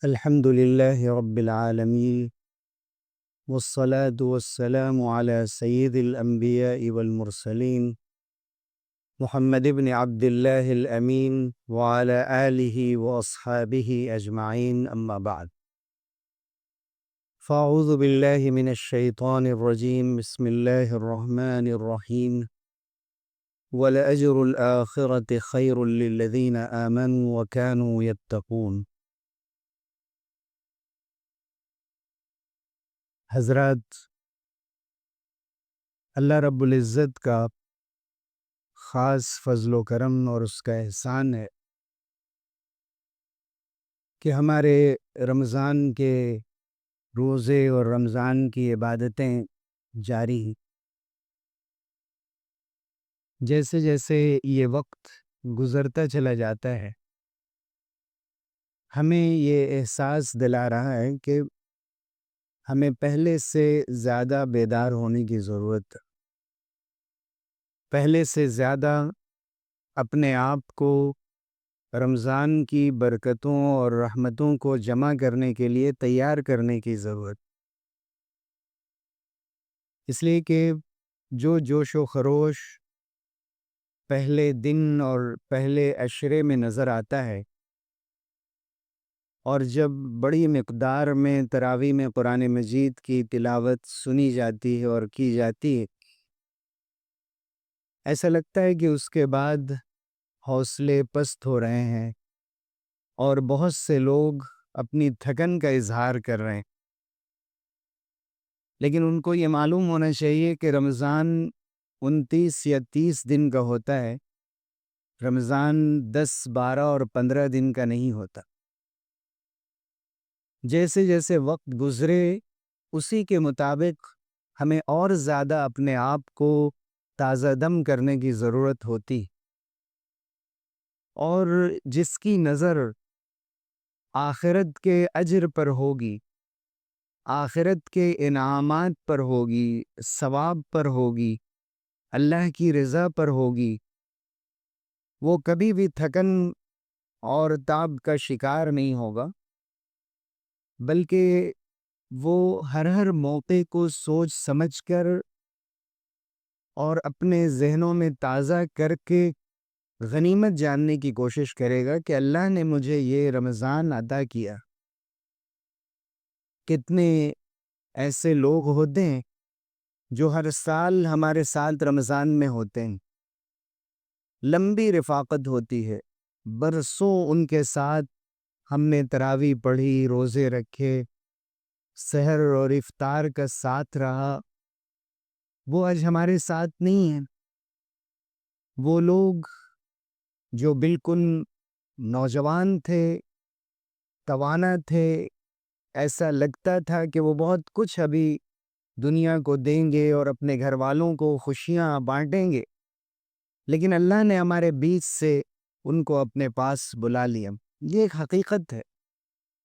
الحمد لله رب العالمين، والصلاة والسلام على سيد الأنبياء والمرسلين محمد بن عبد الله الأمين وعلى آله وأصحابه أجمعين، أما بعد. فأعوذ بالله من الشيطان الرجيم. بسم الله الرحمن الرحيم. وَلَأَجْرُ الْآخِرَةِ خَيْرٌ لِّلَّذِينَ آمَنُوا وَكَانُوا يَتَّقُونَ. حضرات، اللہ رب العزت کا خاص فضل و کرم اور اس کا احسان ہے کہ ہمارے رمضان کے روزے اور رمضان کی عبادتیں جاری ہیں۔ جیسے جیسے یہ وقت گزرتا چلا جاتا ہے، ہمیں یہ احساس دلا رہا ہے کہ ہمیں پہلے سے زیادہ بیدار ہونے کی ضرورت ہے، پہلے سے زیادہ اپنے آپ کو رمضان کی برکتوں اور رحمتوں کو جمع کرنے کے لیے تیار کرنے کی ضرورت، اس لیے کہ جو جوش و خروش پہلے دن اور پہلے عشرے میں نظر آتا ہے، اور جب بڑی مقدار میں تراویح میں قرآن مجید کی تلاوت سنی جاتی ہے اور کی جاتی ہے، ایسا لگتا ہے کہ اس کے بعد حوصلے پست ہو رہے ہیں اور بہت سے لوگ اپنی تھکن کا اظہار کر رہے ہیں، لیکن ان کو یہ معلوم ہونا چاہیے کہ رمضان 29 یا 30 دن کا ہوتا ہے، رمضان 10، 12 اور 15 دن کا نہیں ہوتا۔ جیسے جیسے وقت گزرے اسی کے مطابق ہمیں اور زیادہ اپنے آپ کو تازہ دم کرنے کی ضرورت ہوتی، اور جس کی نظر آخرت کے اجر پر ہوگی، آخرت کے انعامات پر ہوگی، ثواب پر ہوگی، اللہ کی رضا پر ہوگی، وہ کبھی بھی تھکن اور تعب کا شکار نہیں ہوگا، بلکہ وہ ہر موقع کو سوچ سمجھ کر اور اپنے ذہنوں میں تازہ کر کے غنیمت جاننے کی کوشش کرے گا کہ اللہ نے مجھے یہ رمضان عطا کیا۔ کتنے ایسے لوگ ہوتے ہیں جو ہر سال ہمارے ساتھ رمضان میں ہوتے ہیں، لمبی رفاقت ہوتی ہے، برسوں ان کے ساتھ ہم نے تراویح پڑھی، روزے رکھے، سحر اور افطار کا ساتھ رہا، وہ آج ہمارے ساتھ نہیں ہیں۔ وہ لوگ جو بالکل نوجوان تھے، توانا تھے، ایسا لگتا تھا کہ وہ بہت کچھ ابھی دنیا کو دیں گے اور اپنے گھر والوں کو خوشیاں بانٹیں گے، لیکن اللہ نے ہمارے بیچ سے ان کو اپنے پاس بلا لیا۔ یہ ایک حقیقت ہے،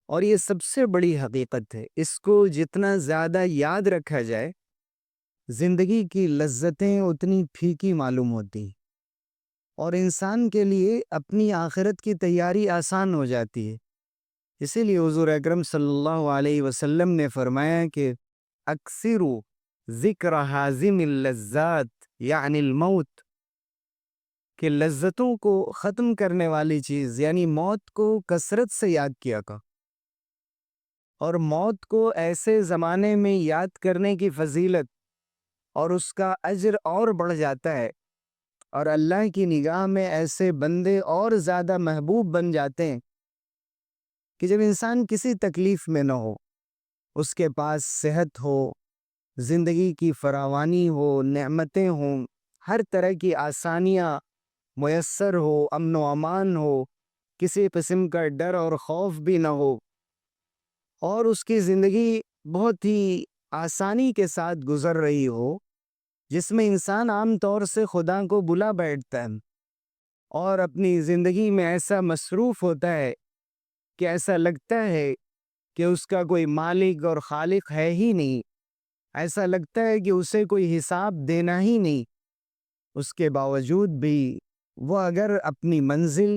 اور یہ سب سے بڑی حقیقت ہے۔ اس کو جتنا زیادہ یاد رکھا جائے، زندگی کی لذتیں اتنی پھیکی معلوم ہوتی ہیں، اور انسان کے لیے اپنی آخرت کی تیاری آسان ہو جاتی ہے۔ اسی لیے حضور اکرم صلی اللہ علیہ وسلم نے فرمایا کہ اکثروا ذکر حازم اللذات یعنی الموت، کہ لذتوں کو ختم کرنے والی چیز یعنی موت کو کثرت سے یاد کیا کا، اور موت کو ایسے زمانے میں یاد کرنے کی فضیلت اور اس کا اجر اور بڑھ جاتا ہے، اور اللہ کی نگاہ میں ایسے بندے اور زیادہ محبوب بن جاتے ہیں کہ جب انسان کسی تکلیف میں نہ ہو، اس کے پاس صحت ہو، زندگی کی فراوانی ہو، نعمتیں ہوں، ہر طرح کی آسانیاں میسر ہو، امن و امان ہو، کسی قسم کا ڈر اور خوف بھی نہ ہو، اور اس کی زندگی بہت ہی آسانی کے ساتھ گزر رہی ہو، جس میں انسان عام طور سے خدا کو بلا بیٹھتا ہے اور اپنی زندگی میں ایسا مصروف ہوتا ہے کہ ایسا لگتا ہے کہ اس کا کوئی مالک اور خالق ہے ہی نہیں، ایسا لگتا ہے کہ اسے کوئی حساب دینا ہی نہیں۔ اس کے باوجود بھی وہ اگر اپنی منزل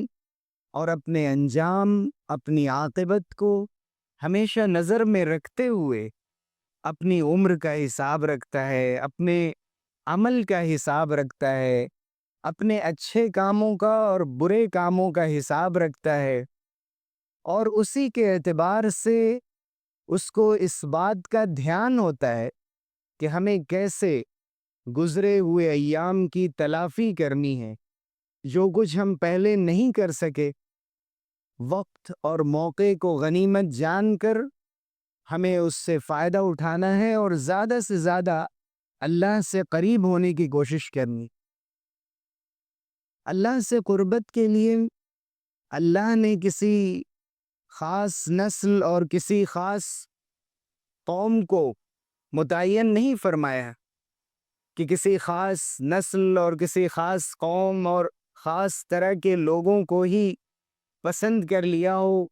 اور اپنے انجام، اپنی عاقبت کو ہمیشہ نظر میں رکھتے ہوئے اپنی عمر کا حساب رکھتا ہے، اپنے عمل کا حساب رکھتا ہے، اپنے اچھے کاموں کا اور برے کاموں کا حساب رکھتا ہے، اور اسی کے اعتبار سے اس کو اس بات کا دھیان ہوتا ہے کہ ہمیں کیسے گزرے ہوئے ایام کی تلافی کرنی ہے۔ جو کچھ ہم پہلے نہیں کر سکے، وقت اور موقع کو غنیمت جان کر ہمیں اس سے فائدہ اٹھانا ہے اور زیادہ سے زیادہ اللہ سے قریب ہونے کی کوشش کرنی۔ اللہ سے قربت کے لیے اللہ نے کسی خاص نسل اور کسی خاص قوم کو متعین نہیں فرمایا کہ کسی خاص نسل اور کسی خاص قوم اور خاص طرح کے لوگوں کو ہی پسند کر لیا ہو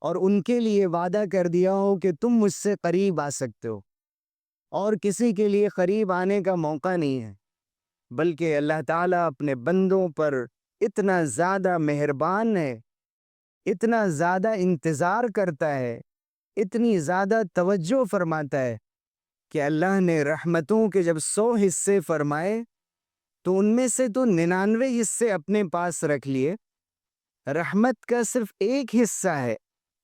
اور ان کے لیے وعدہ کر دیا ہو کہ تم مجھ سے قریب آ سکتے ہو، اور کسی کے لیے قریب آنے کا موقع نہیں ہے، بلکہ اللہ تعالیٰ اپنے بندوں پر اتنا زیادہ مہربان ہے، اتنا زیادہ انتظار کرتا ہے، اتنی زیادہ توجہ فرماتا ہے کہ اللہ نے رحمتوں کے جب 100 حصے فرمائے تو ان میں سے تو 99 حصے اپنے پاس رکھ لیے۔ رحمت کا صرف ایک حصہ ہے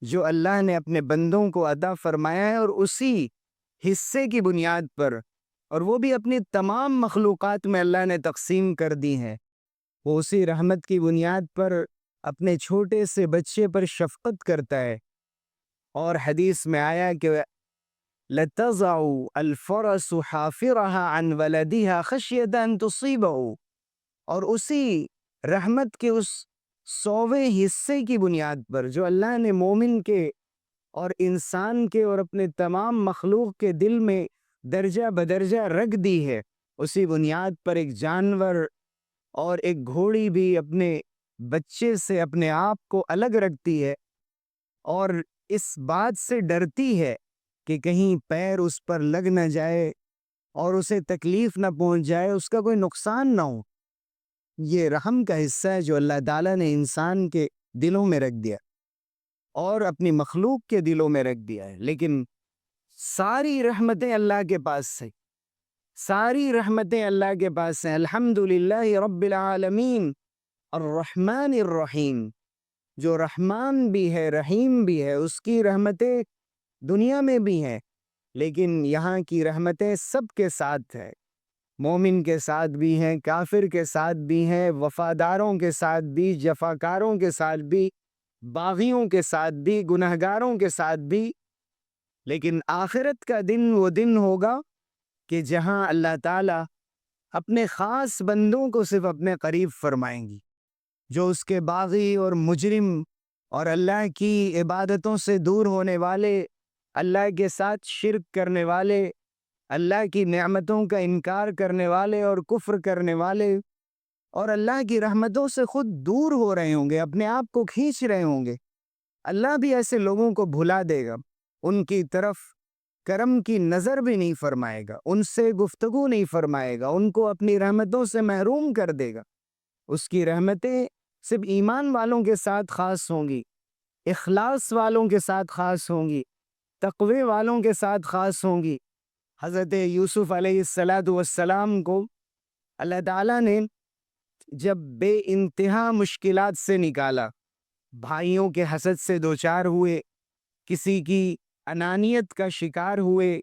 جو اللہ نے اپنے بندوں کو عطا فرمایا ہے، اور اسی حصے کی بنیاد پر، اور وہ بھی اپنی تمام مخلوقات میں اللہ نے تقسیم کر دی ہیں، وہ اسی رحمت کی بنیاد پر اپنے چھوٹے سے بچے پر شفقت کرتا ہے۔ اور حدیث میں آیا کہ لَتَضَعُ الْفَرَسُ حَافِرَهَا عَنْ وَلَدِهَا خَشْيَةَ أَن تُصِيبَهُ، اور اسی رحمت کے اس 100ویں حصے کی بنیاد پر جو اللہ نے مومن کے اور انسان کے اور اپنے تمام مخلوق کے دل میں درجہ بدرجہ رکھ دی ہے، اسی بنیاد پر ایک جانور اور ایک گھوڑی بھی اپنے بچے سے اپنے آپ کو الگ رکھتی ہے، اور اس بات سے ڈرتی ہے کہ کہیں پیر اس پر لگ نہ جائے اور اسے تکلیف نہ پہنچ جائے، اس کا کوئی نقصان نہ ہو۔ یہ رحم کا حصہ ہے جو اللہ تعالیٰ نے انسان کے دلوں میں رکھ دیا اور اپنی مخلوق کے دلوں میں رکھ دیا ہے۔ لیکن ساری رحمتیں اللہ کے پاس سے، ساری رحمتیں اللہ کے پاس ہیں۔ الحمدللہ رب العالمین الرحمن الرحیم، جو رحمان بھی ہے رحیم بھی ہے، اس کی رحمتیں دنیا میں بھی ہیں، لیکن یہاں کی رحمتیں سب کے ساتھ ہیں، مومن کے ساتھ بھی ہیں، کافر کے ساتھ بھی ہیں، وفاداروں کے ساتھ بھی، جفاکاروں کے ساتھ بھی، باغیوں کے ساتھ بھی، گنہگاروں کے ساتھ بھی۔ لیکن آخرت کا دن وہ دن ہوگا کہ جہاں اللہ تعالیٰ اپنے خاص بندوں کو صرف اپنے قریب فرمائیں گی، جو اس کے باغی اور مجرم اور اللہ کی عبادتوں سے دور ہونے والے، اللہ کے ساتھ شرک کرنے والے، اللہ کی نعمتوں کا انکار کرنے والے اور کفر کرنے والے، اور اللہ کی رحمتوں سے خود دور ہو رہے ہوں گے، اپنے آپ کو کھینچ رہے ہوں گے۔ اللہ بھی ایسے لوگوں کو بھلا دے گا، ان کی طرف کرم کی نظر بھی نہیں فرمائے گا، ان سے گفتگو نہیں فرمائے گا، ان کو اپنی رحمتوں سے محروم کر دے گا۔ اس کی رحمتیں صرف ایمان والوں کے ساتھ خاص ہوں گی، اخلاص والوں کے ساتھ خاص ہوں گی، تقوی والوں کے ساتھ خاص ہوں گی۔ حضرت یوسف علیہ السلام کو اللہ تعالیٰ نے جب بے انتہا مشکلات سے نکالا، بھائیوں کے حسد سے دوچار ہوئے، کسی کی انانیت کا شکار ہوئے،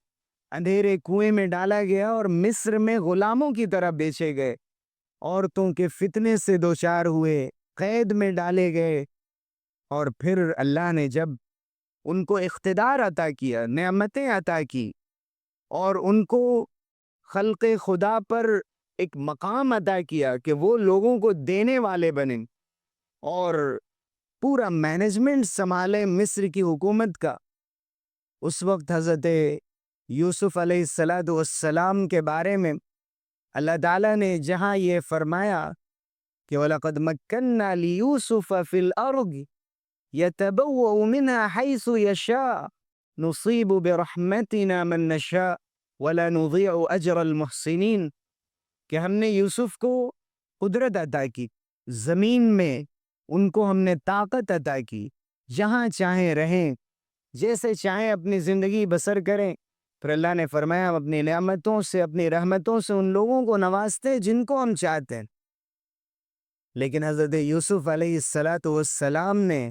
اندھیرے کنویں میں ڈالا گیا اور مصر میں غلاموں کی طرح بیچے گئے، عورتوں کے فتنے سے دوچار ہوئے، قید میں ڈالے گئے، اور پھر اللہ نے جب ان کو اقتدار عطا کیا، نعمتیں عطا کی، اور ان کو خلق خدا پر ایک مقام عطا کیا کہ وہ لوگوں کو دینے والے بنیں اور پورا مینجمنٹ سنبھالے مصر کی حکومت کا، اس وقت حضرت یوسف علیہ السلام کے بارے میں اللہ تعالیٰ نے جہاں یہ فرمایا کہ وَلَقَدْ مَكَّنَّا لِيُوسُفَ فِي الْأَرْضِ يَتَبَوَّأُ مِنْهَا حَيْثُ يَشَاءُ نُصِيبُ بِرَحْمَتِنَا مَن نَّشَاءُ وَلَا نُضِيعُ أَجْرَ الْمُحْسِنِينَ، کہ ہم نے یوسف کو قدرت عطا کی، زمین میں ان کو ہم نے طاقت عطا کی، جہاں چاہیں رہیں، جیسے چاہیں اپنی زندگی بسر کریں۔ پھر اللہ نے فرمایا ہم اپنی نعمتوں سے، اپنی رحمتوں سے ان لوگوں کو نوازتے ہیں جن کو ہم چاہتے ہیں۔ لیکن حضرت یوسف علیہ السلام نے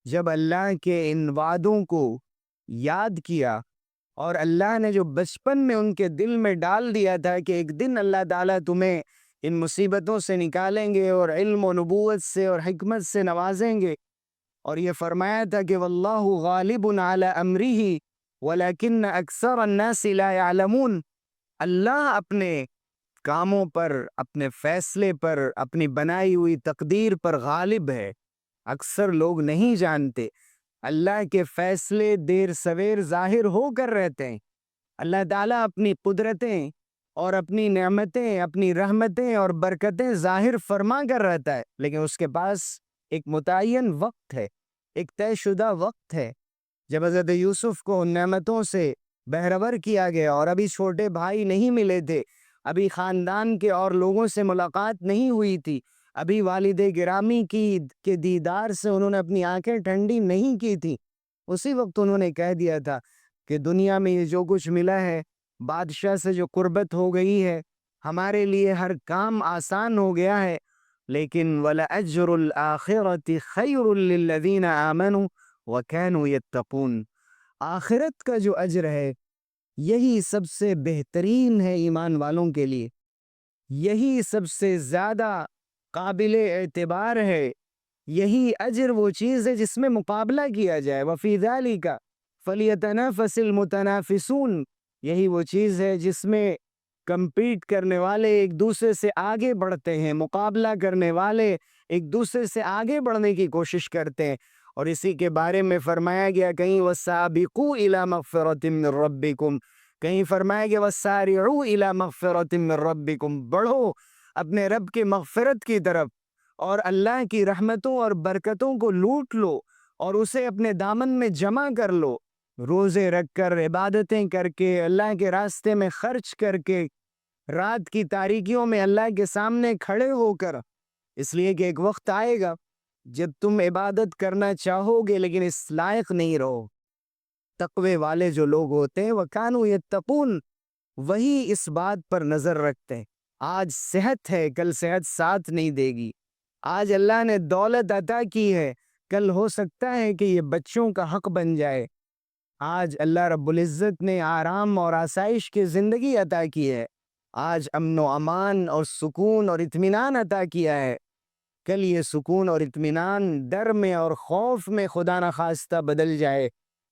جب اللہ کے ان وعدوں کو یاد کیا، اور اللہ نے جو بچپن میں ان کے دل میں ڈال دیا تھا کہ ایک دن اللہ تعالیٰ تمہیں ان مصیبتوں سے نکالیں گے اور علم و نبوت سے اور حکمت سے نوازیں گے، اور یہ فرمایا تھا کہ واللہ غالب علی امرہ ولکن اکثر الناس لا يعلمون، اللہ اپنے کاموں پر، اپنے فیصلے پر، اپنی بنائی ہوئی تقدیر پر غالب ہے، اکثر لوگ نہیں جانتے۔ اللہ کے فیصلے دیر سویر ظاہر ہو کر رہتے ہیں۔ اللہ تعالیٰ اپنی قدرتیں اور اپنی نعمتیں، اپنی رحمتیں اور برکتیں ظاہر فرما کر رہتا ہے، لیکن اس کے پاس ایک متعین وقت ہے، ایک طے شدہ وقت ہے۔ جب حضرت یوسف کو نعمتوں سے بہرور کیا گیا اور ابھی چھوٹے بھائی نہیں ملے تھے، ابھی خاندان کے اور لوگوں سے ملاقات نہیں ہوئی تھی، ابھی والد گرامی کے دیدار سے انہوں نے اپنی آنکھیں ٹھنڈی نہیں کی تھی، اسی وقت انہوں نے کہہ دیا تھا کہ دنیا میں یہ جو کچھ ملا ہے، بادشاہ سے جو قربت ہو گئی ہے، ہمارے لیے ہر کام آسان ہو گیا ہے، لیکن وَلَأَجْرُ الْآخِرَةِ خَيْرٌ لِّلَّذِينَ آمَنُوا وَكَانُوا يَتَّقُونَ، آخرت کا جو اجر ہے یہی سب سے بہترین ہے ایمان والوں کے لیے، یہی سب سے زیادہ قابل اعتبار ہے، یہی اجر وہ چیز ہے جس میں مقابلہ کیا جائے۔ وَفِي ذَلِكَ فَلْيَتَنَافَسِ الْمُتَنَافِسُونَ، یہی وہ چیز ہے جس میں کمپیٹ کرنے والے ایک دوسرے سے آگے بڑھتے ہیں، مقابلہ کرنے والے ایک دوسرے سے آگے بڑھنے کی کوشش کرتے ہیں۔ اور اسی کے بارے میں فرمایا گیا کہیں وَسَابِقُوا إِلَى مَغْفِرَةٍ مِّن رَبِّكُمْ، کہیں فرمایا گیا وَسَارِعُوا إِلَى مَغْفِرَةٍ مِّن رَبِّكُمْ، بڑھو اپنے رب کے مغفرت کی طرف اور اللہ کی رحمتوں اور برکتوں کو لوٹ لو اور اسے اپنے دامن میں جمع کر لو، روزے رکھ کر، عبادتیں کر کے، اللہ کے راستے میں خرچ کر کے، رات کی تاریکیوں میں اللہ کے سامنے کھڑے ہو کر، اس لیے کہ ایک وقت آئے گا جب تم عبادت کرنا چاہو گے لیکن اس لائق نہیں رہو۔ تقوی والے جو لوگ ہوتے ہیں وَكَانُوا يَتَّقُونَ، وہی اس بات پر نظر رکھتے ہیں۔ آج صحت ہے، کل صحت ساتھ نہیں دے گی۔ آج اللہ نے دولت عطا کی ہے، کل ہو سکتا ہے کہ یہ بچوں کا حق بن جائے۔ آج اللہ رب العزت نے آرام اور آسائش کی زندگی عطا کی ہے، آج امن و امان اور سکون اور اطمینان عطا کیا ہے، کل یہ سکون اور اطمینان ڈر میں اور خوف میں خدا نخواستہ بدل جائے،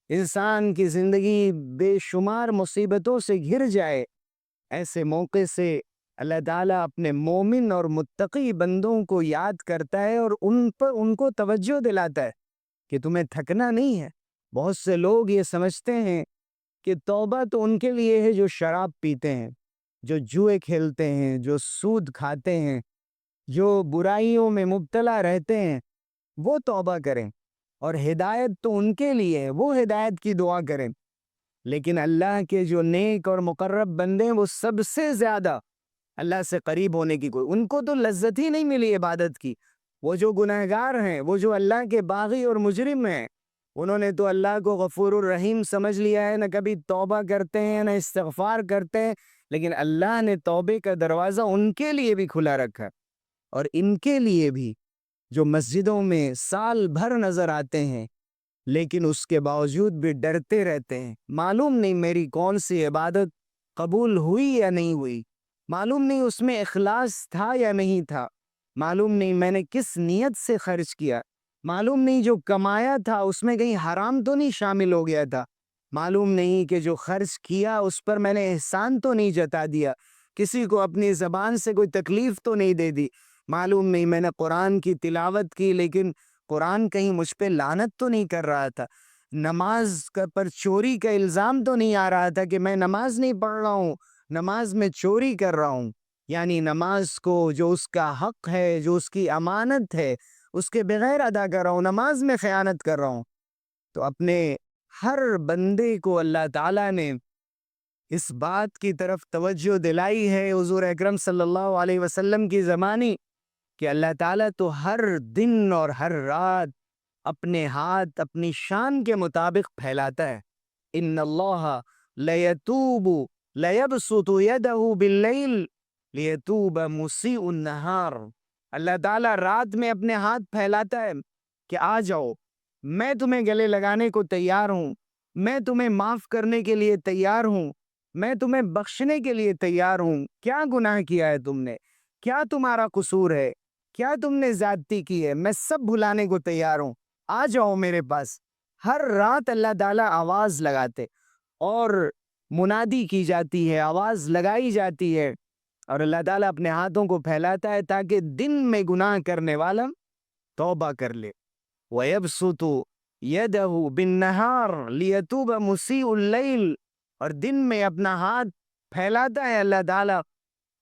انسان کی زندگی بے شمار مصیبتوں سے گھر جائے۔ ایسے موقع سے اللہ تعالیٰ اپنے مومن اور متقی بندوں کو یاد کرتا ہے اور ان کو توجہ دلاتا ہے کہ تمہیں تھکنا نہیں ہے۔ بہت سے لوگ یہ سمجھتے ہیں کہ توبہ تو ان کے لیے ہے جو شراب پیتے ہیں، جو جوئے کھیلتے ہیں، جو سود کھاتے ہیں، جو برائیوں میں مبتلا رہتے ہیں، وہ توبہ کریں، اور ہدایت تو ان کے لیے ہے، وہ ہدایت کی دعا کریں۔ لیکن اللہ کے جو نیک اور مقرب بندے ہیں وہ سب سے زیادہ اللہ سے قریب ہونے کی ان کو تو لذت ہی نہیں ملی عبادت کی۔ وہ جو گنہگار ہیں، وہ جو اللہ کے باغی اور مجرم ہیں، انہوں نے تو اللہ کو غفور الرحیم سمجھ لیا ہے، نہ کبھی توبہ کرتے ہیں نہ استغفار کرتے ہیں، لیکن اللہ نے توبے کا دروازہ ان کے لیے بھی کھلا رکھا ہے، اور ان کے لیے بھی جو مسجدوں میں سال بھر نظر آتے ہیں لیکن اس کے باوجود بھی ڈرتے رہتے ہیں، معلوم نہیں میری کون سی عبادت قبول ہوئی یا نہیں ہوئی، معلوم نہیں اس میں اخلاص تھا یا نہیں تھا، معلوم نہیں میں نے کس نیت سے خرچ کیا، معلوم نہیں جو کمایا تھا اس میں کہیں حرام تو نہیں شامل ہو گیا تھا، معلوم نہیں کہ جو خرچ کیا اس پر میں نے احسان تو نہیں جتا دیا، کسی کو اپنی زبان سے کوئی تکلیف تو نہیں دے دی، معلوم نہیں میں نے قرآن کی تلاوت کی لیکن قرآن کہیں مجھ پہ لعنت تو نہیں کر رہا تھا، نماز پر چوری کا الزام تو نہیں آ رہا تھا کہ میں نماز نہیں پڑھ رہا ہوں، نماز میں چوری کر رہا ہوں، یعنی نماز کو جو اس کا حق ہے، جو اس کی امانت ہے، اس کے بغیر ادا کر رہا ہوں، نماز میں خیانت کر رہا ہوں۔ تو اپنے ہر بندے کو اللہ تعالیٰ نے اس بات کی طرف توجہ دلائی ہے حضور اکرم صلی اللہ علیہ وسلم کی زمانی کہ اللہ تعالیٰ تو ہر دن اور ہر رات اپنے ہاتھ اپنی شان کے مطابق پھیلاتا ہے۔ ان اللہ لیتوب لیبسط یدہ باللیل لیتوب مسیء النہار۔ اللہ تعالیٰ رات میں اپنے ہاتھ پھیلاتا ہے کہ آ جاؤ، میں تمہیں گلے لگانے کو تیار ہوں، میں تمہیں معاف کرنے کے لیے تیار ہوں، میں تمہیں بخشنے کے لیے تیار ہوں۔ کیا گناہ کیا ہے تم نے؟ کیا تمہارا قصور ہے؟ کیا تم نے زیادتی کی ہے؟ میں سب بھلانے کو تیار ہوں، آ جاؤ میرے پاس۔ ہر رات اللہ تعالیٰ آواز لگاتے اور منادی کی جاتی ہے، آواز لگائی جاتی ہے، اور اللہ تعالیٰ اپنے ہاتھوں کو پھیلاتا ہے تاکہ دن میں گناہ کرنے والا توبہ کر لے۔ وَيَبْسُطُ يَدَهُ بِالنَّهَارِ لِيَتُوبَ مُسِيءُ اللَّيْلِ، اور دن میں اپنا ہاتھ پھیلاتا ہے اللہ تعالیٰ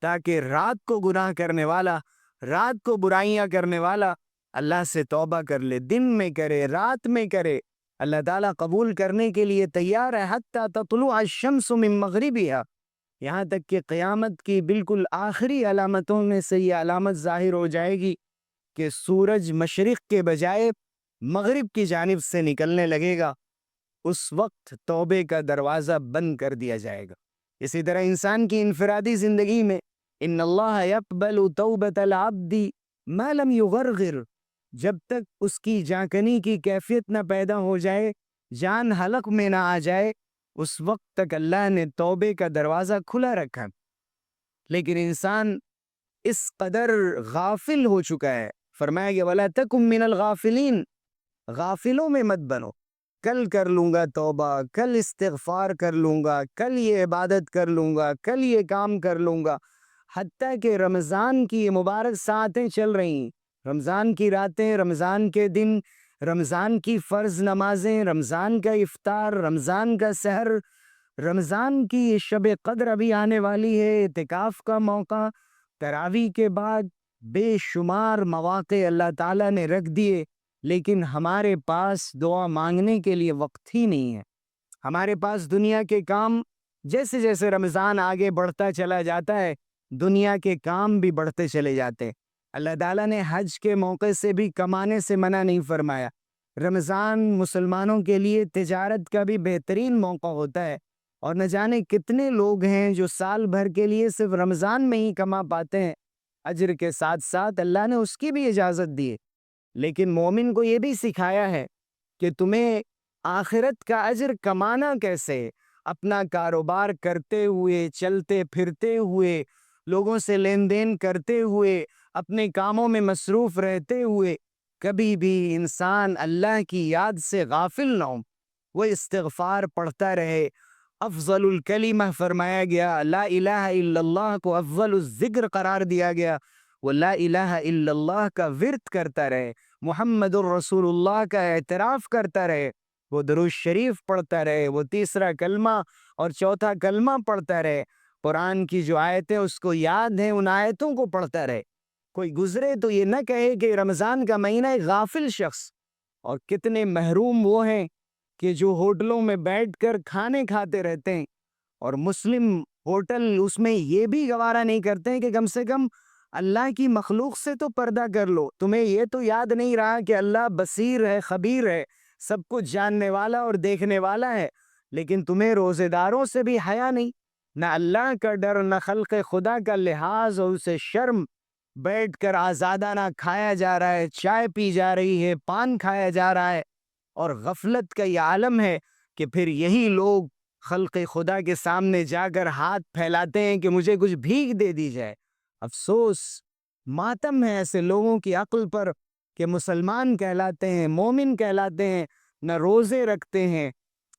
تاکہ رات کو گناہ کرنے والا، رات کو برائیاں کرنے والا اللہ سے توبہ کر لے، دن میں کرے رات میں کرے، اللہ تعالیٰ قبول کرنے کے لیے تیار ہے۔ حتیٰ تطلع الشمس من مغربها، یہاں تک کہ قیامت کی بالکل آخری علامتوں میں سے یہ علامت ظاہر ہو جائے گی کہ سورج مشرق کے بجائے مغرب کی جانب سے نکلنے لگے گا، اس وقت توبے کا دروازہ بند کر دیا جائے گا۔ اسی طرح انسان کی انفرادی زندگی میں ان اللہ یقبل توبۃ العبد ما لم یغرغر، جب تک اس کی جانکنی کی کیفیت نہ پیدا ہو جائے، جان حلق میں نہ آ جائے، اس وقت تک اللہ نے توبے کا دروازہ کھلا رکھا۔ لیکن انسان اس قدر غافل ہو چکا ہے، فرمایا کہ وَلَا تَكُن مِّنَ الْغَافِلِينَ، غافلوں میں مت بنو، کل کر لوں گا توبہ، کل استغفار کر لوں گا، کل یہ عبادت کر لوں گا، کل یہ کام کر لوں گا، حتیٰ کہ رمضان کی یہ مبارک ساعتیں چل رہی ہیں، رمضان کی راتیں، رمضان کے دن، رمضان کی فرض نمازیں، رمضان کا افطار، رمضان کا سحر، رمضان کی شب قدر ابھی آنے والی ہے، اعتکاف کا موقع، تراویح کے بعد بے شمار مواقع اللہ تعالیٰ نے رکھ دیے، لیکن ہمارے پاس دعا مانگنے کے لیے وقت ہی نہیں ہے۔ ہمارے پاس دنیا کے کام، جیسے جیسے رمضان آگے بڑھتا چلا جاتا ہے، دنیا کے کام بھی بڑھتے چلے جاتے ہیں۔ اللہ تعالیٰ نے حج کے موقع سے بھی کمانے سے منع نہیں فرمایا۔ رمضان مسلمانوں کے لیے تجارت کا بھی بہترین موقع ہوتا ہے، اور نہ جانے کتنے لوگ ہیں جو سال بھر کے لیے صرف رمضان میں ہی کما پاتے ہیں، اجر کے ساتھ ساتھ اللہ نے اس کی بھی اجازت دی ہے۔ لیکن مومن کو یہ بھی سکھایا ہے کہ تمہیں آخرت کا اجر کمانا کیسے ہے، اپنا کاروبار کرتے ہوئے، چلتے پھرتے ہوئے، لوگوں سے لین دین کرتے ہوئے، اپنے کاموں میں مصروف رہتے ہوئے، کبھی بھی انسان اللہ کی یاد سے غافل نہ ہو، وہ استغفار پڑھتا رہے۔ افضل الکلمہ فرمایا گیا، لا الہ الا اللہ کو افضل الذکر قرار دیا گیا، وہ لا الہ الا اللہ کا ورد کرتا رہے، محمد الرسول اللہ کا اعتراف کرتا رہے، وہ درود شریف پڑھتا رہے، وہ تیسرا کلمہ اور چوتھا کلمہ پڑھتا رہے، قرآن کی جو آیتیں اس کو یاد ہیں ان آیتوں کو پڑھتا رہے۔ کوئی گزرے تو یہ نہ کہے کہ رمضان کا مہینہ ایک غافل شخص، اور کتنے محروم وہ ہیں کہ جو ہوٹلوں میں بیٹھ کر کھانے کھاتے رہتے ہیں، اور مسلم ہوٹل اس میں یہ بھی گوارا نہیں کرتے ہیں کہ کم سے کم اللہ کی مخلوق سے تو پردہ کر لو، تمہیں یہ تو یاد نہیں رہا کہ اللہ بصیر ہے، خبیر ہے، سب کچھ جاننے والا اور دیکھنے والا ہے، لیکن تمہیں روزے داروں سے بھی حیا نہیں، نہ اللہ کا ڈر، نہ خلق خدا کا لحاظ اور اسے شرم، بیٹھ کر آزادانہ کھایا جا رہا ہے، چائے پی جا رہی ہے، پان کھایا جا رہا ہے، اور غفلت کا یہ عالم ہے کہ پھر یہی لوگ خلق خدا کے سامنے جا کر ہاتھ پھیلاتے ہیں کہ مجھے کچھ بھیک دے دی جائے۔ افسوس، ماتم ہے ایسے لوگوں کی عقل پر کہ مسلمان کہلاتے ہیں، مومن کہلاتے ہیں، نہ روزے رکھتے ہیں،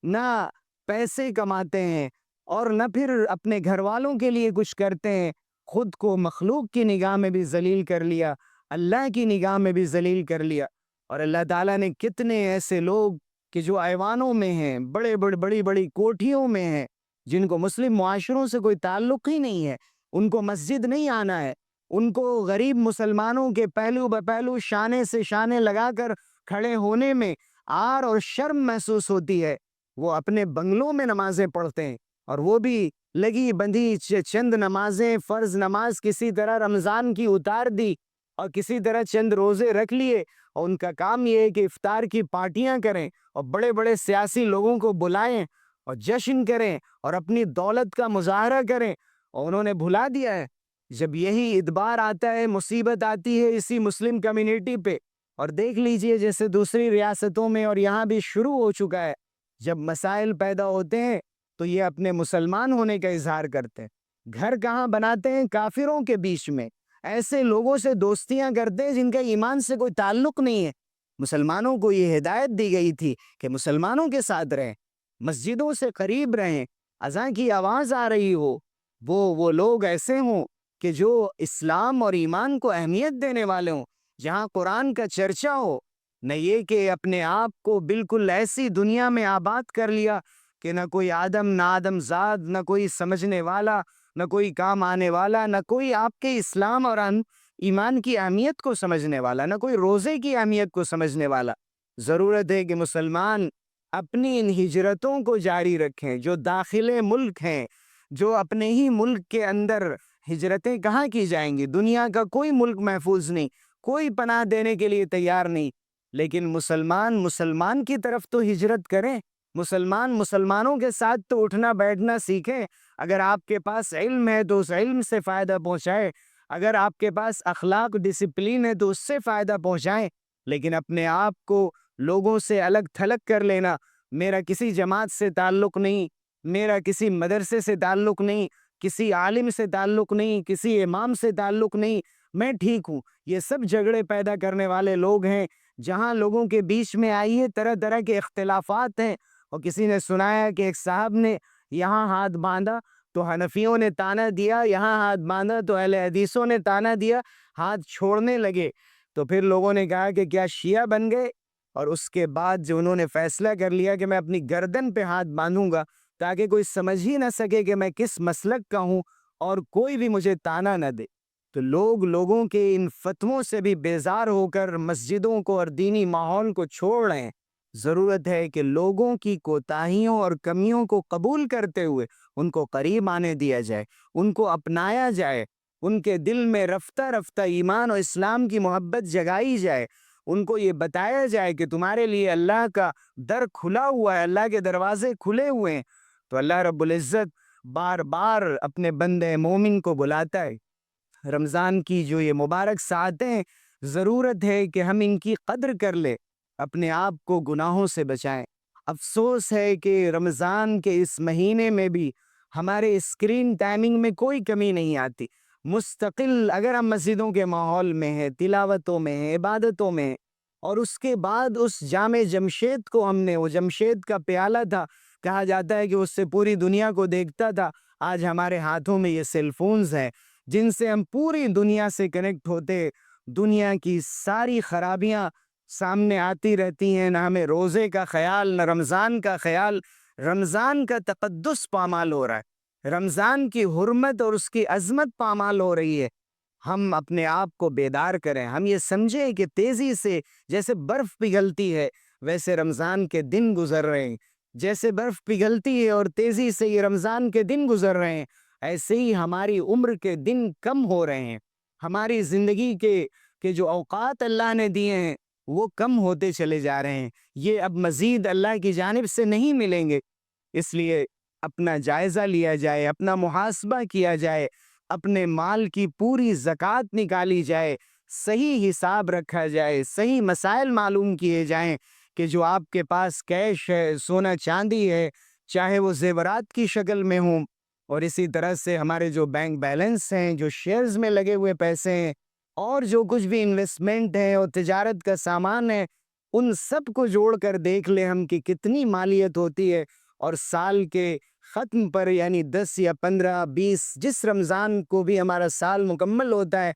نہ پیسے کماتے ہیں، اور نہ پھر اپنے گھر والوں کے لیے کچھ کرتے ہیں، خود کو مخلوق کی نگاہ میں بھی ذلیل کر لیا، اللہ کی نگاہ میں بھی ذلیل کر لیا۔ اور اللہ تعالیٰ نے کتنے ایسے لوگ کہ جو ایوانوں میں ہیں، بڑی بڑی کوٹھیوں میں ہیں، جن کو مسلم معاشروں سے کوئی تعلق ہی نہیں ہے، ان کو مسجد نہیں آنا ہے، ان کو غریب مسلمانوں کے پہلو بپہلو شانے سے شانے لگا کر کھڑے ہونے میں عار اور شرم محسوس ہوتی ہے، وہ اپنے بنگلوں میں نمازیں پڑھتے ہیں، اور وہ بھی لگی بندھی چند نمازیں، فرض نماز کسی طرح رمضان کی اتار دی، اور کسی طرح چند روزے رکھ لیے اور ان کا کام یہ ہے کہ افطار کی پارٹیاں کریں اور بڑے بڑے سیاسی لوگوں کو بلائیں اور جشن کریں اور اپنی دولت کا مظاہرہ کریں، اور انہوں نے بھلا دیا ہے جب یہی ادبار آتا ہے، مصیبت آتی ہے اسی مسلم کمیونٹی پہ، اور دیکھ لیجئے جیسے دوسری ریاستوں میں اور یہاں بھی شروع ہو چکا ہے، جب مسائل پیدا ہوتے ہیں تو یہ اپنے مسلمان ہونے کا اظہار کرتے ہیں، گھر کہاں بناتے ہیں کافروں کے بیچ میں، ایسے لوگوں سے دوستیاں کرتے ہیں جن کا ایمان سے کوئی تعلق نہیں ہے۔ مسلمانوں کو یہ ہدایت دی گئی تھی کہ مسلمانوں کے ساتھ رہیں، مسجدوں سے قریب رہیں، اذان کی آواز آ رہی ہو، وہ لوگ ایسے ہوں کہ جو اسلام اور ایمان کو اہمیت دینے والے ہوں، جہاں قرآن کا چرچا ہو، نہ یہ کہ اپنے آپ کو بالکل ایسی دنیا میں آباد کر لیا کہ نہ کوئی آدم نہ آدم زاد، نہ کوئی سمجھنے والا، نہ کوئی کام آنے والا، نہ کوئی آپ کے اسلام اور ایمان کی اہمیت کو سمجھنے والا، نہ کوئی روزے کی اہمیت کو سمجھنے والا۔ ضرورت ہے کہ مسلمان اپنی ان ہجرتوں کو جاری رکھیں، جو داخل ملک ہیں، جو اپنے ہی ملک کے اندر ہجرتیں کہاں کی جائیں گی؟ دنیا کا کوئی ملک محفوظ نہیں، کوئی پناہ دینے کے لیے تیار نہیں، لیکن مسلمان کی طرف تو ہجرت کریں، مسلمانوں کے ساتھ تو اٹھنا بیٹھنا سیکھیں۔ اگر آپ کے پاس علم ہے تو اس علم سے فائدہ پہنچائے، اگر آپ کے پاس اخلاق ڈسپلین ہے تو اس سے فائدہ پہنچائیں، لیکن اپنے آپ کو لوگوں سے الگ تھلگ کر لینا، میرا کسی جماعت سے تعلق نہیں، میرا کسی مدرسے سے تعلق نہیں، کسی عالم سے تعلق نہیں، کسی امام سے تعلق نہیں، میں ٹھیک ہوں، یہ سب جھگڑے پیدا کرنے والے لوگ ہیں۔ جہاں لوگوں کے بیچ میں آئیے طرح طرح کے اختلافات ہیں، اور کسی نے سنایا کہ ایک صاحب نے یہاں ہاتھ باندھا تو حنفیوں نے تانا دیا، یہاں ہاتھ باندھا تو اہل حدیثوں نے تانا دیا، ہاتھ چھوڑنے لگے، تو پھر لوگوں نے کہا کہ کیا شیعہ بن گئے؟ اور اس کے بعد جو انہوں نے فیصلہ کر لیا کہ میں اپنی گردن پہ ہاتھ باندھوں گا تاکہ کوئی سمجھ ہی نہ سکے کہ میں کس مسلک کا ہوں اور کوئی بھی مجھے تانا نہ دے، تو لوگوں کے ان فتووں سے بھی بیزار ہو کر مسجدوں کو اور دینی ماحول کو چھوڑ رہے ہیں۔ ضرورت ہے کہ لوگوں کی کوتاہیوں اور کمیوں کو قبول کرتے ہوئے ان کو قریب آنے دیا جائے، ان کو اپنایا جائے، ان کے دل میں رفتہ رفتہ ایمان اور اسلام کی محبت جگائی جائے، ان کو یہ بتایا جائے کہ تمہارے لیے اللہ کا در کھلا ہوا ہے، اللہ کے دروازے کھلے ہوئے ہیں۔ تو اللہ رب العزت بار بار اپنے بندے مومن کو بلاتا ہے۔ رمضان کی جو یہ مبارک ساعتیں، ضرورت ہے کہ ہم ان کی قدر کر لیں، اپنے آپ کو گناہوں سے بچائیں۔ افسوس ہے کہ رمضان کے اس مہینے میں بھی ہمارے اسکرین ٹائمنگ میں کوئی کمی نہیں آتی۔ مستقل اگر ہم مسجدوں کے ماحول میں ہیں، تلاوتوں میں ہیں، عبادتوں میں ہیں، اور اس کے بعد اس جام جمشید کو ہم نے، وہ جمشید کا پیالہ تھا، کہا جاتا ہے کہ اس سے پوری دنیا کو دیکھتا تھا، آج ہمارے ہاتھوں میں یہ سیل فونز ہیں جن سے ہم پوری دنیا سے کنیکٹ ہوتے، دنیا کی ساری خرابیاں سامنے آتی رہتی ہیں، نہ ہمیں روزے کا خیال، نہ رمضان کا خیال۔ رمضان کا تقدس پامال ہو رہا ہے، رمضان کی حرمت اور اس کی عظمت پامال ہو رہی ہے۔ ہم اپنے آپ کو بیدار کریں، ہم یہ سمجھیں کہ تیزی سے جیسے برف پگھلتی ہے ویسے رمضان کے دن گزر رہے ہیں، جیسے برف پگھلتی ہے اور تیزی سے یہ رمضان کے دن گزر رہے ہیں، ایسے ہی ہماری عمر کے دن کم ہو رہے ہیں، ہماری زندگی کے جو اوقات اللہ نے دیے ہیں وہ کم ہوتے چلے جا رہے ہیں، یہ اب مزید اللہ کی جانب سے نہیں ملیں گے۔ اس لیے اپنا جائزہ لیا جائے، اپنا محاسبہ کیا جائے، اپنے مال کی پوری زکوٰۃ نکالی جائے، صحیح حساب رکھا جائے، صحیح مسائل معلوم کیے جائیں کہ جو آپ کے پاس کیش ہے، سونا چاندی ہے، چاہے وہ زیورات کی شکل میں ہوں، اور اسی طرح سے ہمارے جو بینک بیلنس ہیں، جو شیئرز میں لگے ہوئے پیسے ہیں، اور جو کچھ بھی انویسٹمنٹ ہے اور تجارت کا سامان ہے، ان سب کو جوڑ کر دیکھ لیں ہم کہ کتنی مالیت ہوتی ہے، اور سال کے ختم پر یعنی 10 یا 15 20 جس رمضان کو بھی ہمارا سال مکمل ہوتا ہے،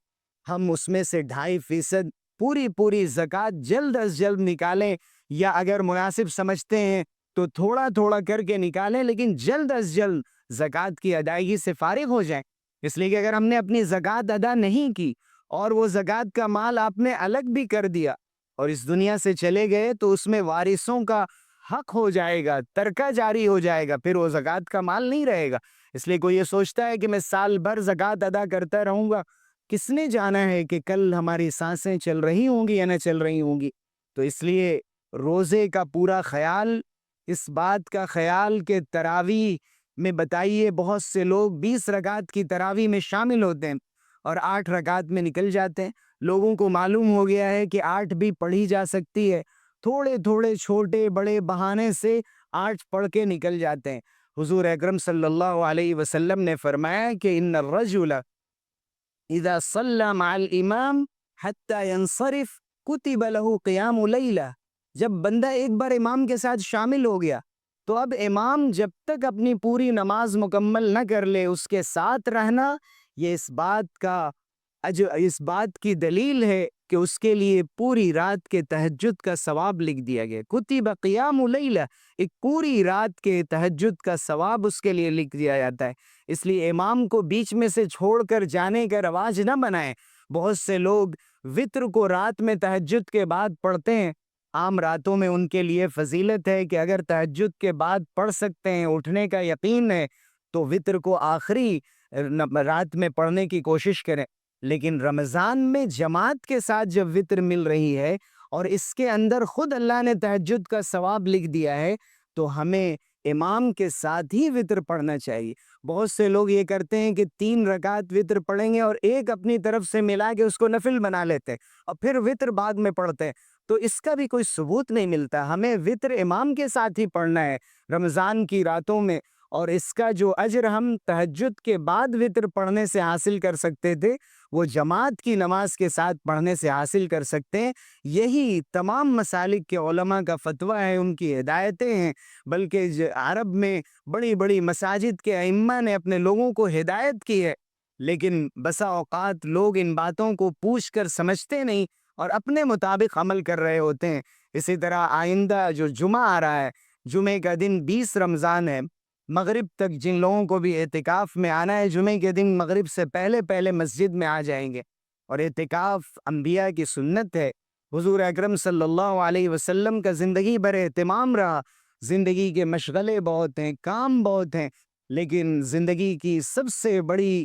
ہم اس میں سے 2.5% پوری زکوٰۃ جلد از جلد نکالیں، یا اگر مناسب سمجھتے ہیں تو تھوڑا تھوڑا کر کے نکالیں، لیکن جلد از جلد زکوٰۃ کی ادائیگی سے فارغ ہو جائیں۔ اس لیے کہ اگر ہم نے اپنی زکوٰۃ ادا نہیں کی اور وہ زکوٰۃ کا مال آپ نے الگ بھی کر دیا اور اس دنیا سے چلے گئے، تو اس میں وارثوں کا حق ہو جائے گا، ترکہ جاری ہو جائے گا، پھر وہ زکوٰۃ کا مال نہیں رہے گا۔ اس لیے کوئی یہ سوچتا ہے کہ میں سال بھر زکوٰۃ ادا کرتا رہوں گا کس نے جانا ہے کہ کل ہماری سانسیں چل رہی ہوں گی یا نہ چل رہی ہوں گی؟ تو اس لیے روزے کا پورا خیال، اس بات کا خیال کہ تراویح میں بتائیے بہت سے لوگ 20 رکعت کی تراویح میں شامل ہوتے ہیں اور 8 رکعت میں نکل جاتے ہیں۔ لوگوں کو معلوم ہو گیا ہے کہ 8 بھی پڑھی جا سکتی ہے، تھوڑے تھوڑے چھوٹے بڑے بہانے سے 8 پڑھ کے نکل جاتے ہیں۔ حضور اکرم صلی اللہ علیہ وسلم نے فرمایا کہ ان الرجل اذا صلی مع الامام حتی ینصرف کتب له قیام لیلہ، جب بندہ ایک بار امام کے ساتھ شامل ہو گیا تو اب امام جب تک اپنی پوری نماز مکمل نہ کر لے اس کے ساتھ رہنا، یہ اس بات کی دلیل ہے کہ اس کے لیے پوری رات کے تہجد کا ثواب لکھ دیا گیا۔ کتب قیام لیلہ، ایک پوری رات کے تہجد کا ثواب اس کے لیے لکھ دیا جاتا ہے۔ اس لیے امام کو بیچ میں سے چھوڑ کر جانے کا رواج نہ بنائیں۔ بہت سے لوگ وتر کو رات میں تہجد کے بعد پڑھتے ہیں۔ عام راتوں میں ان کے لیے فضیلت ہے کہ اگر تہجد کے بعد پڑھ سکتے ہیں، اٹھنے کا یقین ہے، تو وتر کو آخری رات میں پڑھنے کی کوشش کریں۔ لیکن رمضان میں جماعت کے ساتھ جب وتر مل رہی ہے اور اس کے اندر خود اللہ نے تہجد کا ثواب لکھ دیا ہے تو ہمیں امام کے ساتھ ہی وتر پڑھنا چاہیے۔ بہت سے لوگ یہ کرتے ہیں کہ 3 رکعت وتر پڑھیں گے اور ایک اپنی طرف سے ملا کے اس کو نفل بنا لیتے ہیں اور پھر وتر بعد میں پڑھتے ہیں، تو اس کا بھی کوئی ثبوت نہیں ملتا۔ ہمیں وتر امام کے ساتھ ہی پڑھنا ہے رمضان کی راتوں میں، اور اس کا جو اجر ہم تہجد کے بعد وتر پڑھنے سے حاصل کر سکتے تھے وہ جماعت کی نماز کے ساتھ پڑھنے سے حاصل کر سکتے ہیں۔ یہی تمام مسالک کے علماء کا فتویٰ ہے، ان کی ہدایتیں ہیں، بلکہ عرب میں بڑی بڑی مساجد کے ائمہ نے اپنے لوگوں کو ہدایت کی ہے، لیکن بسا اوقات لوگ ان باتوں کو پوچھ کر سمجھتے نہیں اور اپنے مطابق عمل کر رہے ہوتے ہیں۔ اسی طرح آئندہ جو جمعہ آ رہا ہے، جمعے کا دن 20 رمضان ہے، مغرب تک جن لوگوں کو بھی اعتکاف میں آنا ہے جمعے کے دن مغرب سے پہلے پہلے مسجد میں آ جائیں گے، اور اعتکاف انبیاء کی سنت ہے۔ حضور اکرم صلی اللہ علیہ وسلم کا زندگی بھر اہتمام رہا، زندگی کے مشغلے بہت ہیں، کام بہت ہیں، لیکن زندگی کی سب سے بڑی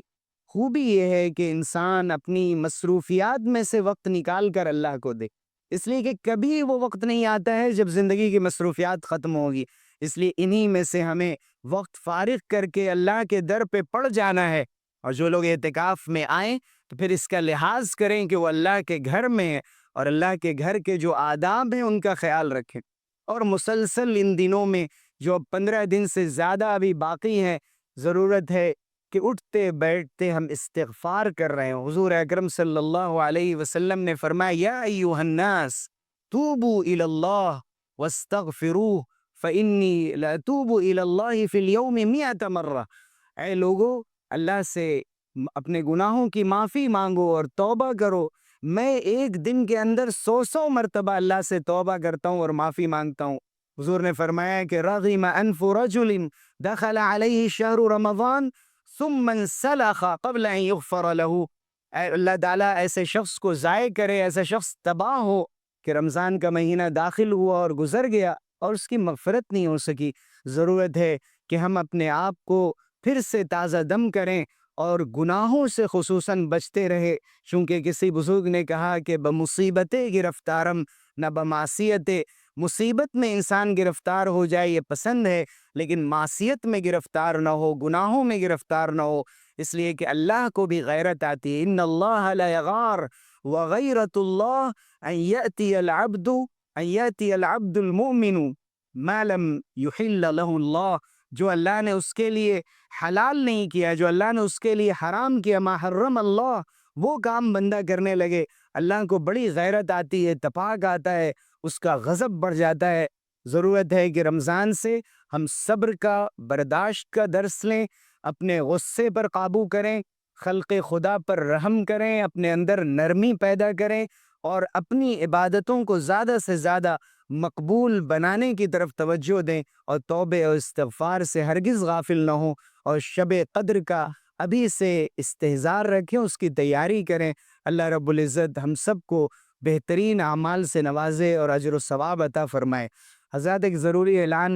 خوبی یہ ہے کہ انسان اپنی مصروفیات میں سے وقت نکال کر اللہ کو دے، اس لیے کہ کبھی وہ وقت نہیں آتا ہے جب زندگی کی مصروفیات ختم ہوگی۔ اس لیے انہی میں سے ہمیں وقت فارغ کر کے اللہ کے در پہ پڑ جانا ہے، اور جو لوگ اعتکاف میں آئیں تو پھر اس کا لحاظ کریں کہ وہ اللہ کے گھر میں ہے اور اللہ کے گھر کے جو آداب ہیں ان کا خیال رکھیں، اور مسلسل ان دنوں میں جو 15 دن سے زیادہ ابھی باقی ہیں، ضرورت ہے کہ اٹھتے بیٹھتے ہم استغفار کر رہے ہیں۔ حضور اکرم صلی اللہ علیہ وسلم نے فرمایا یا ایھا الناس توبوا الی اللہ واستغفروہ فانی لاتوب الی اللہ فی اليوم 100 مرہ، اے لوگو اللہ سے اپنے گناہوں کی معافی مانگو اور توبہ کرو، میں ایک دن کے اندر 100 مرتبہ اللہ سے توبہ کرتا ہوں اور معافی مانگتا ہوں۔ حضور نے فرمایا کہ رغم انف رجل دخل علیہ شہر رمضان ثم انسلخ قبل ان یغفر له، اے اللہ تعالیٰ ایسے شخص کو ضائع کرے، ایسا شخص تباہ ہو کہ رمضان کا مہینہ داخل ہوا اور گزر گیا اور اس کی مغفرت نہیں ہو سکی۔ ضرورت ہے کہ ہم اپنے آپ کو پھر سے تازہ دم کریں اور گناہوں سے خصوصاً بچتے رہے، چونکہ کسی بزرگ نے کہا کہ بمصیبت گرفتارم نہ بمعصیت، مصیبت میں انسان گرفتار ہو جائے یہ پسند ہے، لیکن معصیت میں گرفتار نہ ہو، گناہوں میں گرفتار نہ ہو، اس لیے کہ اللہ کو بھی غیرت آتی ہے۔ ان اللہ لا یغار وغیرت اللہ ان یأتی العبد المؤمن ما لم یحل له اللہ، جو اللہ نے اس کے لیے حلال نہیں کیا، جو اللہ نے اس کے لیے حرام کیا، ما حرم اللہ، وہ کام بندہ کرنے لگے، اللہ کو بڑی غیرت آتی ہے، تپاک آتا ہے، اس کا غضب بڑھ جاتا ہے۔ ضرورت ہے کہ رمضان سے ہم صبر کا، برداشت کا درس لیں، اپنے غصے پر قابو کریں، خلق خدا پر رحم کریں، اپنے اندر نرمی پیدا کریں، اور اپنی عبادتوں کو زیادہ سے زیادہ مقبول بنانے کی طرف توجہ دیں، اور توبہ اور استغفار سے ہرگز غافل نہ ہوں، اور شب قدر کا ابھی سے استحضار رکھیں، اس کی تیاری کریں۔ اللہ رب العزت ہم سب کو بہترین اعمال سے نوازے اور اجر و ثواب عطا فرمائے۔ حضرات ایک ضروری اعلان